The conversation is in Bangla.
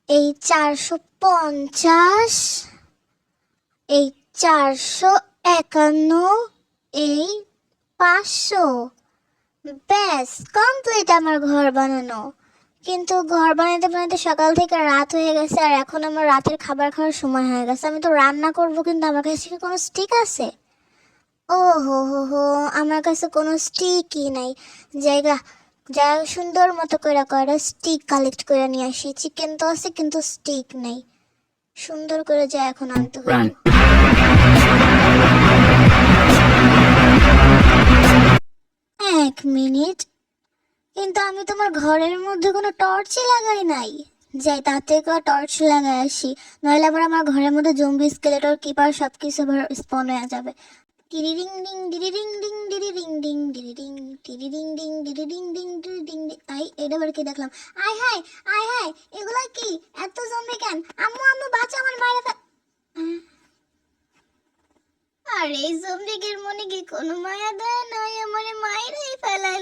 এই 450, এই 451, এই 500। ব্যাস কমপ্লিট আমার ঘর বানানো। কিন্তু ঘর বানাতে বানাতে সকাল থেকে রাত হয়ে গেছে, আর এখন আমার রাতের খাবার খাওয়ার সময় হয়ে গেছে। আমি তো রান্না করব, কিন্তু আমার কাছে কি কোনো স্টিক আছে? ও হো হো হো, আমার কাছে কোনো স্টিকই নাই। জায়গা যা সুন্দর মতো করে কয়টা স্টিক কালেক্ট করে নিয়ে আসি। চিকেন তো আছে কিন্তু স্টিক নেই। সুন্দর করে যা এখন আনতে হইব। এক মিনিট, কিন্তু আমি তোমার ঘরের মধ্যে কোনো টর্চই লাগাই নাই। যাই তাতে করে টর্চ লাগাই আসি, নইলে আবার আমার ঘরের মধ্যে জম্বি স্কেলেটর কিপার সব কিছু আবার স্পন হয়ে যাবে। টিরিরিং ডিং ডিরিরিং ডিং ডিরিরিং ডিং ডিরিরিং টিরিরিং ডিং ডিরিরিং ডিং ডিরিরিং ডিং। আই এটা আবার কি দেখলাম? আয় হায়, আয় হায়, এগুলা কি? এত জম্বি কেন? আম্মু আম্মু বাঁচা, আমার মায়ের আর এই জম্বিদের মনে কি কোনো মায়া দয়া নাই? আমার মায়েরাই ফেলাইলো।